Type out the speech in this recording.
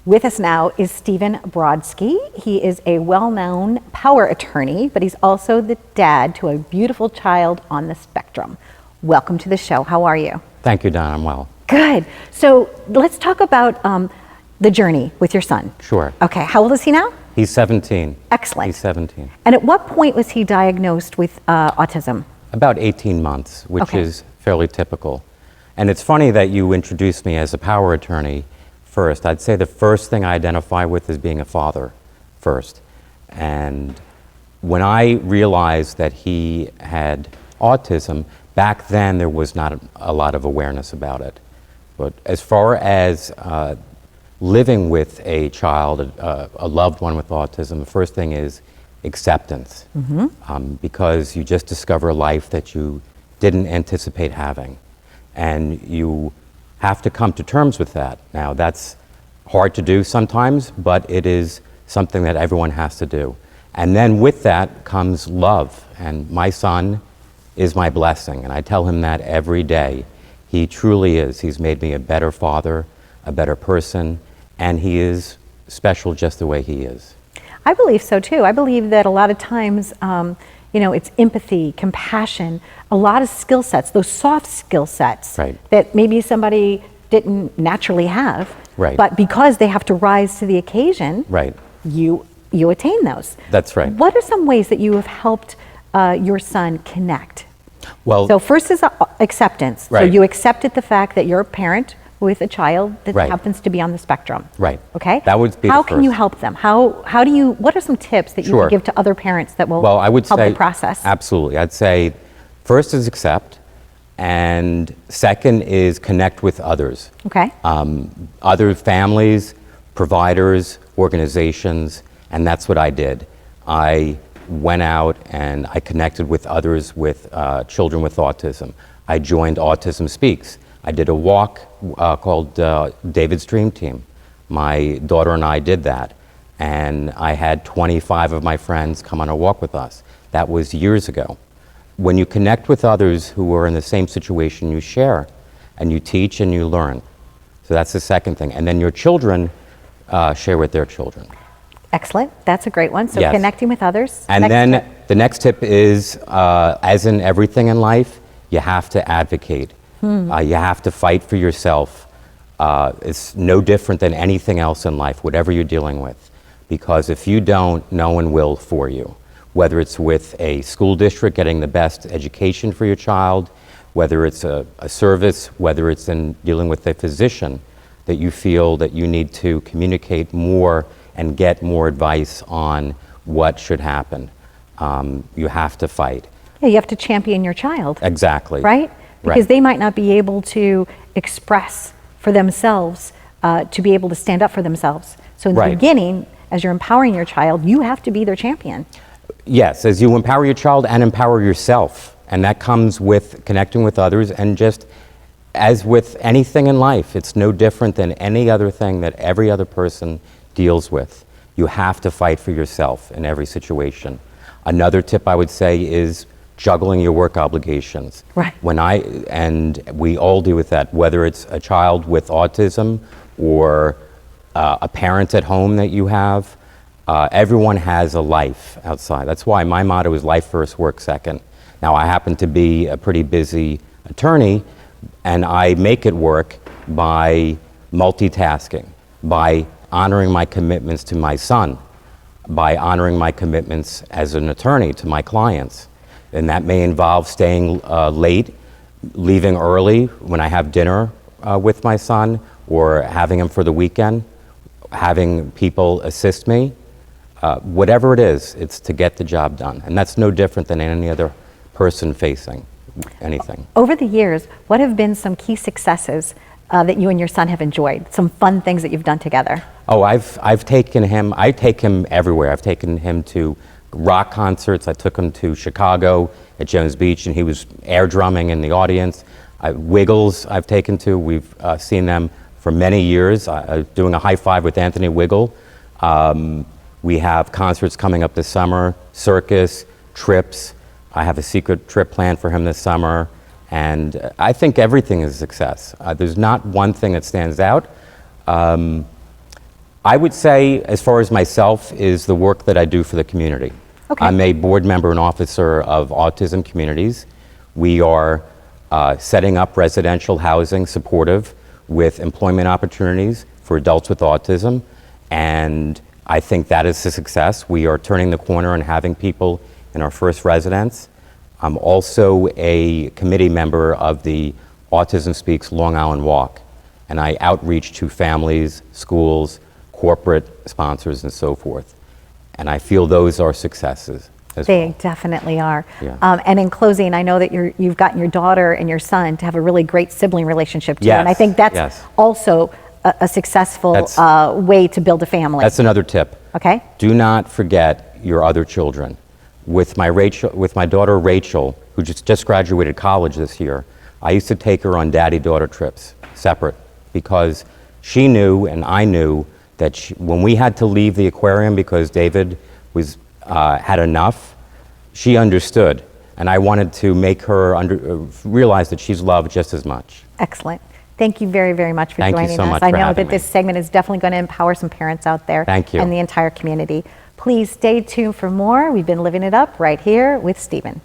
With us now is Stephen Brodsky. He is a well-known power attorney, but he's also the dad to a beautiful child on the spectrum. Welcome to the show. How are you? Thank you, Donna. I'm well. Good. So let's talk about the journey with your son. Sure. Okay. How old is he now? He's 17. Excellent. He's 17. And at what point was he diagnosed with autism? About 18 months, which is fairly typical. And it's funny that you introduced me as a power attorney first. I'd say the first thing I identify with is being a father first. And when I realized that he had autism, back then there was not a lot of awareness about it. But as far as living with a child, a loved one with autism, the first thing is acceptance. Because you just discover a life that you didn't anticipate having. And you have to come to terms with that. Now, that's hard to do sometimes, but it is something that everyone has to do. And then with that comes love. And my son is my blessing, and I tell him that every day. He truly is. He's made me a better father, a better person, and he is special just the way he is. I believe so too. I believe that a lot of times, it's empathy, compassion, a lot of skill sets, those soft skill sets that maybe somebody didn't naturally have, but because they have to rise to the occasion, you attain those. That's right. What are some ways that you have helped your son connect? Well, so first is acceptance. So you accepted the fact that you're a parent with a child that happens to be on the spectrum. Okay. That would be How can you help them? How do you? What are some tips that you can give to other parents that will help the process? Absolutely. I'd say first is accept, and second is connect with others. Okay. Other families, providers, organizations, and that's what I did. I went out and I connected with others with children with autism. I joined Autism Speaks. I did a walk called David's Dream Team. My daughter and I did that, and I had 25 of my friends come on a walk with us. That was years ago. When you connect with others who are in the same situation, you share, and you teach and you learn. So that's the second thing. And then your children share with their children. Excellent. That's a great one. So connecting with others. And then the next tip is, as in everything in life, you have to advocate. You have to fight for yourself. It's no different than anything else in life, whatever you're dealing with. Because if you don't, no one will for you. Whether it's with a school district getting the best education for your child, whether it's a service, whether it's in dealing with a physician, that you feel that you need to communicate more and get more advice on what should happen. You have to fight. Yeah, you have to champion your child. Exactly. Right? Because they might not be able to express for themselves, to be able to stand up for themselves. So in the beginning, as you're empowering your child, you have to be their champion. Yes, as you empower your child and empower yourself. And that comes with connecting with others, and just as with anything in life, it's no different than any other thing that every other person deals with. You have to fight for yourself in every situation. Another tip I would say is juggling your work obligations. And we all deal with that, whether it's a child with autism or a parent at home that you have. Everyone has a life outside. That's why my motto is life first, work second. Now, I happen to be a pretty busy attorney, and I make it work by multitasking, by honoring my commitments to my son, by honoring my commitments as an attorney to my clients. And that may involve staying late, leaving early when I have dinner with my son, or having him for the weekend, having people assist me. Whatever it is, it's to get the job done. And that's no different than any other person facing anything. Over the years, what have been some key successes that you and your son have enjoyed? Some fun things that you've done together? Oh, I've taken him, I take him everywhere. I've taken him to rock concerts. I took him to Chicago at Jones Beach, and he was air drumming in the audience. Wiggles I've taken to, we've seen them for many years. Doing a high five with Anthony Wiggle. We have concerts coming up this summer, circus, trips. I have a secret trip planned for him this summer. And I think everything is a success. There's not one thing that stands out. I would say, as far as myself, is the work that I do for the community. Okay. I'm a board member and officer of Autism Communities. We are setting up residential housing supportive with employment opportunities for adults with autism, and I think that is a success. We are turning the corner and having people in our first residence. I'm also a committee member of the Autism Speaks Long Island Walk, and I outreach to families, schools, corporate sponsors, and so forth. And I feel those are successes as well. They definitely are. Yeah. And in closing, I know that you've gotten your daughter and your son to have a really great sibling relationship too. Yes, And I think that's yes. also a successful way to build a family. That's another tip. Okay. Do not forget your other children. With my daughter Rachel, who just graduated college this year, I used to take her on daddy-daughter trips, separate, because she knew and I knew that when we had to leave the aquarium because David had enough, she understood. And I wanted to make her realize that she's loved just as much. Excellent. Thank you very, very much for Thank you joining so us. much I for know having that this me. segment is definitely going to empower some parents out there. Thank you. And the entire community. Please stay tuned for more. We've been living it up right here with Stephen.